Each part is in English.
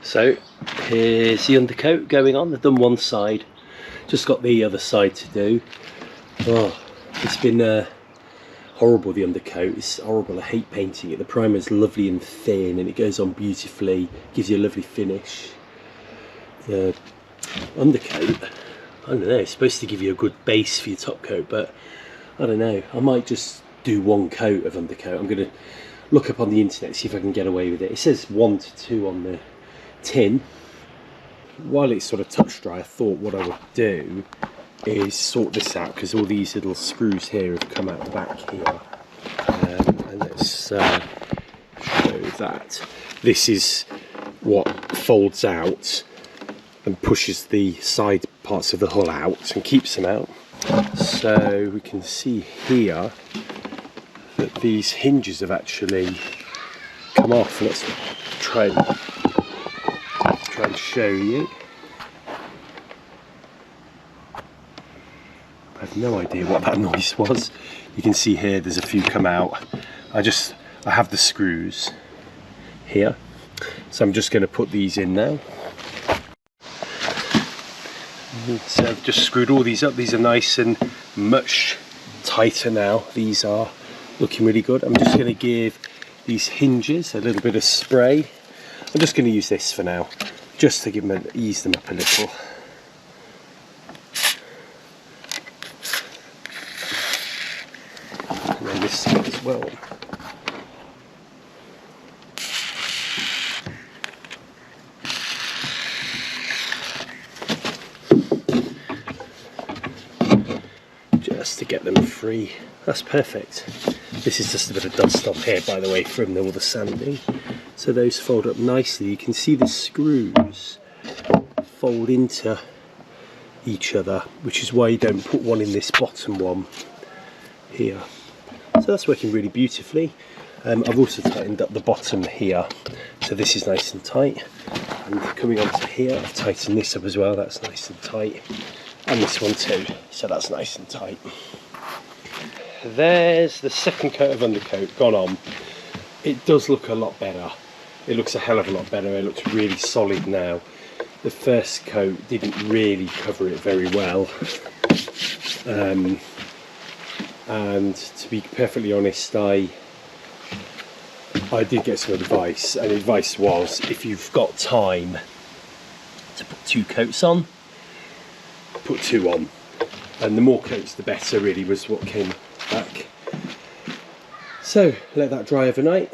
So here's the undercoat going on. I've done one side, just got the other side to do. Oh, it's been horrible, the undercoat. It's horrible. I hate painting it. The primer is lovely and thin and it goes on beautifully, gives you a lovely finish. The undercoat, I don't know, it's supposed to give you a good base for your top coat, but I don't know, I might just do one coat of undercoat. I'm going to look up on the internet, see if I can get away with it. It says 1 to 2 on the tin. While it's sort of touch dry, I thought what I would do is sort this out, because all these little screws here have come out the back here. And let's show that. This is what folds out and pushes the side parts of the hull out and keeps them out. So we can see here that these hinges have actually come off. Let's try and show you. I have no idea what that noise was. You can see here there's a few come out. I have the screws here, so I'm just going to put these in now. So I've just screwed all these up. These are nice and much tighter now. These are looking really good. I'm just going to give these hinges a little bit of spray. I'm just going to use this for now, just to ease them up a little. And then this side as well. Just to get them free. That's perfect. This is just a bit of dust off here, by the way, from all the sanding. So those fold up nicely. You can see the screws fold into each other, which is why you don't put one in this bottom one here. So that's working really beautifully. I've also tightened up the bottom here, so this is nice and tight. And coming onto here, I've tightened this up as well. That's nice and tight. And this one too, so that's nice and tight. There's the second coat of undercoat gone on. It does look a lot better. It looks a hell of a lot better. It looks really solid now. The first coat didn't really cover it very well. And to be perfectly honest, I did get some advice, and the advice was, if you've got time to put 2 coats on, put 2 on, and the more coats the better, really, was what came back. So let that dry overnight,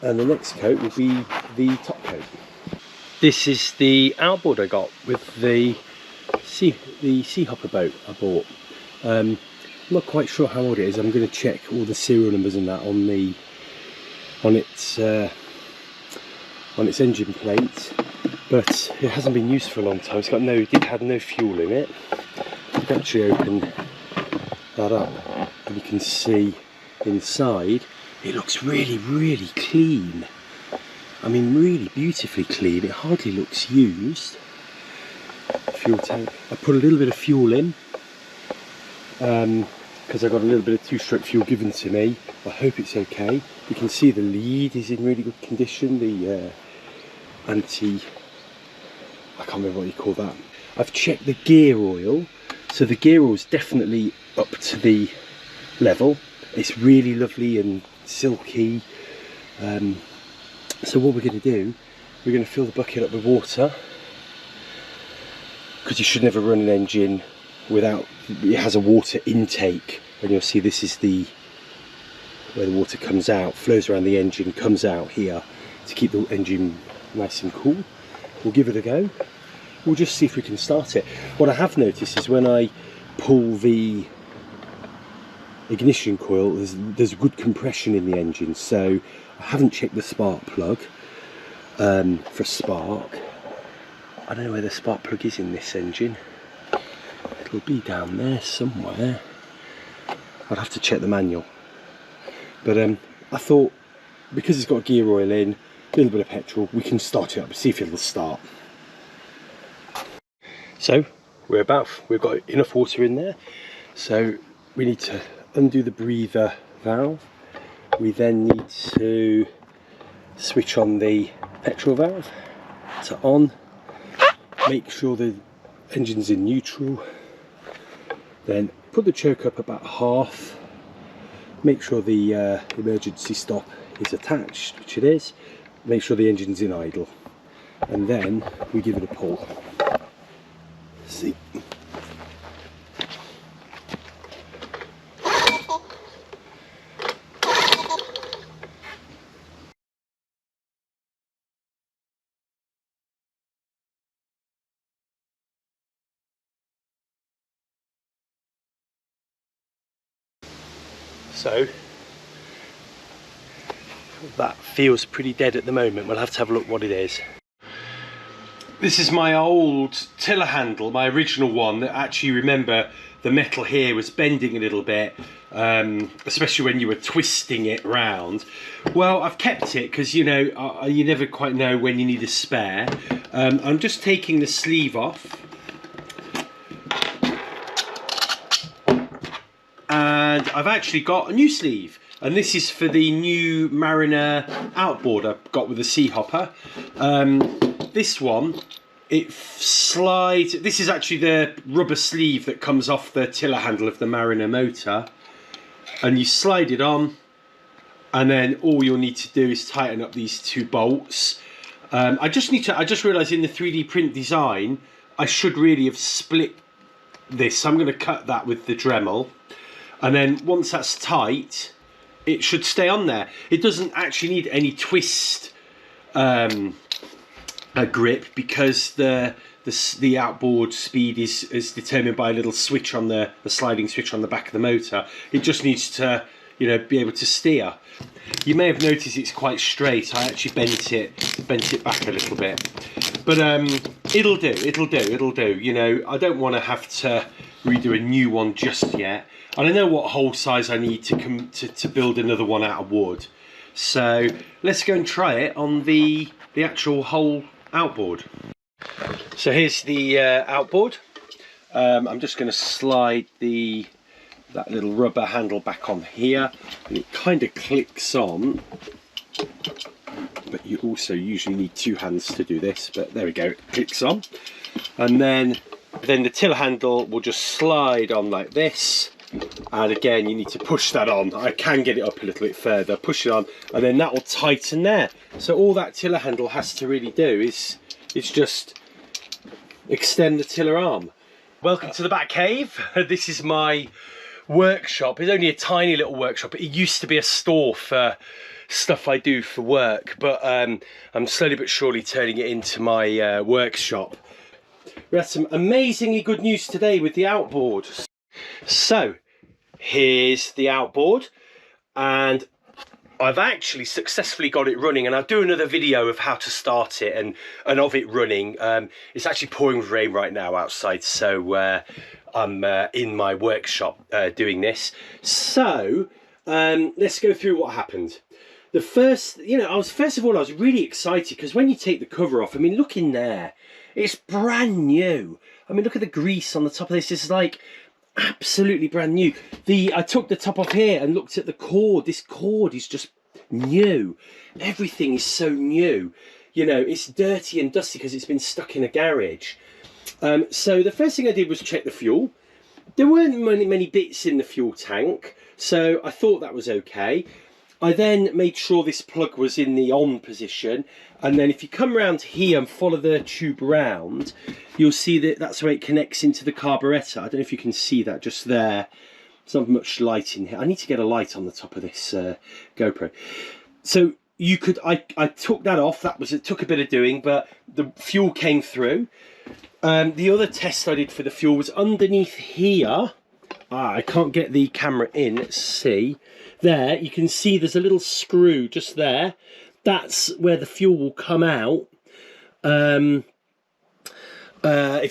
and the next coat will be the top coat. This is the outboard I got with the Seahopper boat I bought. I'm not quite sure how old it is. I'm going to check all the serial numbers and that on its engine plate, but it hasn't been used for a long time. It's got it had no fuel in it. You can actually open that up and you can see inside it looks really, really clean. I mean, really beautifully clean. It hardly looks used. Fuel tank. I put a little bit of fuel in because I got a little bit of 2-stroke fuel given to me. I hope it's okay. You can see the lead is in really good condition. The I can't remember what you call that. I've checked the gear oil, so the gear oil is definitely up to the level. It's really lovely and silky. So what we're going to do, we're going to fill the bucket up with water, because you should never run an engine without, it has a water intake, and you'll see this is where the water comes out, flows around the engine, comes out here to keep the engine nice and cool. We'll give it a go. We'll just see if we can start it. What I have noticed is when I pull the ignition coil, there's good compression in the engine, so I haven't checked the spark plug for spark. I don't know where the spark plug is in this engine. It'll be down there somewhere. I'd have to check the manual. But I thought, because it's got gear oil in, a little bit of petrol, we can start it up, see if it'll start. So we've got enough water in there, so we need to undo the breather valve. We then need to switch on the petrol valve, to on, make sure the engine's in neutral, then put the choke up about half, make sure the emergency stop is attached, which it is, make sure the engine's in idle, and then we give it a pull. See. So that feels pretty dead at the moment. We'll have to have a look what it is. This is my old tiller handle, my original one. That actually, remember, the metal here was bending a little bit, especially when you were twisting it round. Well, I've kept it because, you know, you never quite know when you need a spare. I'm just taking the sleeve off. And I've actually got a new sleeve, and this is for the new Mariner outboard I've got with the Seahopper. This one, it slides. This is actually the rubber sleeve that comes off the tiller handle of the Mariner motor, and you slide it on, and then all you'll need to do is tighten up these two bolts. I just realised in the 3D print design I should really have split this, so I'm going to cut that with the Dremel. And then once that's tight, it should stay on there. It doesn't actually need any twist grip, because the outboard speed is determined by a little switch on the sliding switch on the back of the motor. It just needs to, you know, be able to steer. You may have noticed it's quite straight. I actually bent it back a little bit, but it'll do. You know, I don't want to have to redo a new one just yet. And I know what hole size I need to build another one out of wood. So let's go and try it on the actual whole outboard. So here's the outboard. I'm just going to slide that little rubber handle back on here, and it kind of clicks on. But you also usually need two hands to do this. But there we go, it clicks on, and then the tiller handle will just slide on like this. And again, you need to push that on. I can get it up a little bit further, push it on, and then that will tighten there. So all that tiller handle has to really do is just extend the tiller arm. Welcome to the back cave. This is my workshop. It's only a tiny little workshop. It used to be a store for stuff I do for work, but I'm slowly but surely turning it into my workshop. We had some amazingly good news today with the outboard. So here's the outboard, and I've actually successfully got it running, and I'll do another video of how to start it and of it running. It's actually pouring with rain right now outside, so I'm in my workshop doing this. So let's go through what happened. The first, you know, first of all I was really excited because when you take the cover off, I mean, look in there, it's brand new. I mean, look at the grease on the top of this. It's like absolutely brand new. I took the top off here and looked at the cord. This cord is just new. Everything is so new. You know, it's dirty and dusty because it's been stuck in a garage. So the first thing I did was check the fuel. There weren't many bits in the fuel tank, so I thought that was okay. I then made sure this plug was in the on position, and then if you come around here and follow the tube round, you'll see that that's where it connects into the carburettor. I don't know if you can see that just there. There's not much light in here. I need to get a light on the top of this GoPro. So you could, I took that off. It took a bit of doing, but the fuel came through. The other test I did for the fuel was underneath here. I can't get the camera in. Let's see. There, you can see there's a little screw just there. That's where the fuel will come out if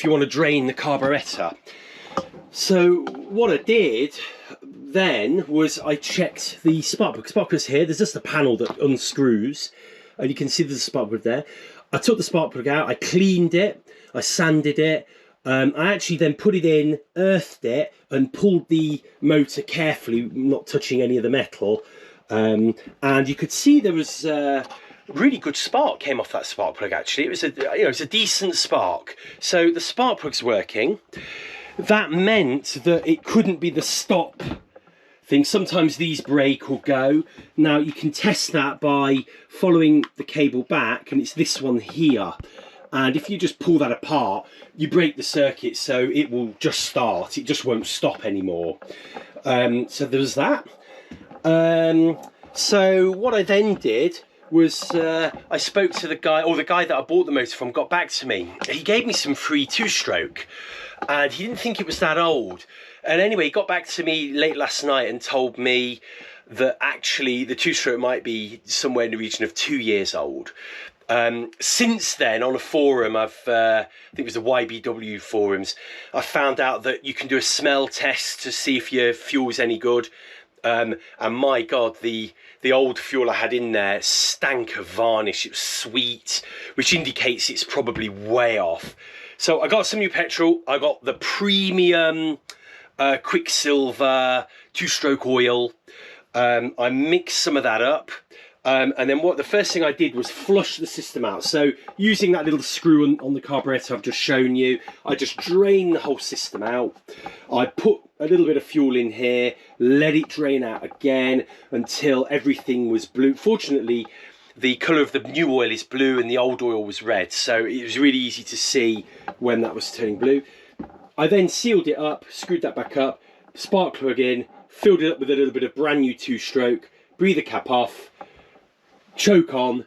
you want to drain the carburettor. So what I did then was I checked the spark plug. Spark plug's here. There's just a panel that unscrews, and you can see there's a spark plug there. I took the spark plug out. I cleaned it. I sanded it. I actually then put it in, earthed it, and pulled the motor carefully, not touching any of the metal. And you could see there was really good spark came off that spark plug. Actually, it was it was a decent spark. So the spark plug's working. That meant that it couldn't be the stop thing. Sometimes these break or go. Now you can test that by following the cable back, and it's this one here. And if you just pull that apart, you break the circuit, so it will just start. It just won't stop anymore. So there was that. So what I then did was I spoke to the guy, or the guy that I bought the motor from got back to me. He gave me some free two-stroke, and he didn't think it was that old. And anyway, he got back to me late last night and told me that actually the two-stroke might be somewhere in the region of 2 years old. Since then, on a forum, I think it was the YBW forums, I found out that you can do a smell test to see if your fuel's any good. And my God, the old fuel I had in there stank of varnish. It was sweet, which indicates it's probably way off. So I got some new petrol. I got the premium Quicksilver two-stroke oil. I mixed some of that up. And then the first thing I did was flush the system out. So using that little screw on the carburetor I've just shown you, I just drained the whole system out. I put a little bit of fuel in here, let it drain out again until everything was blue. Fortunately, the colour of the new oil is blue and the old oil was red, so it was really easy to see when that was turning blue. I then sealed it up, screwed that back up, spark plug in, filled it up with a little bit of brand new two-stroke, breather cap off, choke on,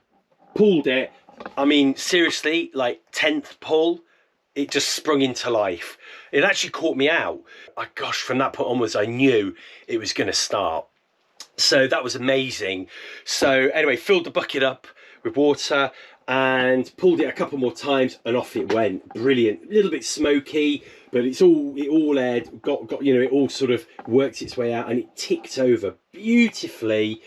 pulled it. I mean, seriously, like 10th pull, it just sprung into life. It actually caught me out. Gosh, from that point onwards, I knew it was going to start. So that was amazing. So anyway, filled the bucket up with water and pulled it a couple more times, and off it went. Brilliant. A little bit smoky, but it all aired, got it all sort of worked its way out, and it ticked over beautifully.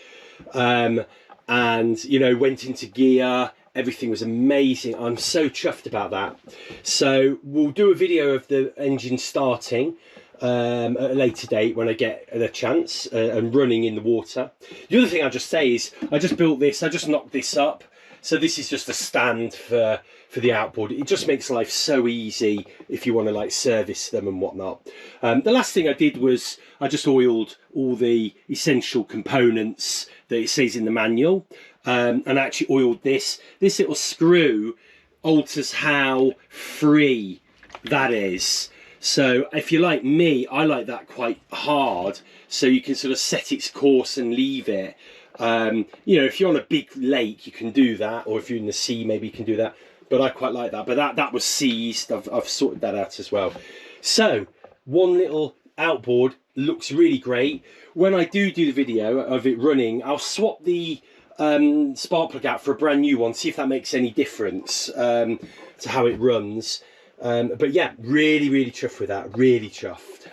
And went into gear. Everything was amazing. I'm so chuffed about that. So we'll do a video of the engine starting at a later date when I get the chance, and running in the water. The other thing I'll just say is I just built this. I just knocked this up. So this is just a stand for the outboard. It just makes life so easy if you want to like service them and whatnot. The last thing I did was I just oiled all the essential components that it says in the manual, and I actually oiled this. This little screw alters how free that is. So if you're like me, I like that quite hard, so you can sort of set its course and leave it. If you're on a big lake, you can do that, or if you're in the sea, maybe you can do that. But I quite like that. But that was seized. I've sorted that out as well. So one little outboard looks really great. When I do the video of it running, I'll swap the spark plug out for a brand new one, see if that makes any difference to how it runs. But yeah, really chuffed with that. Really chuffed.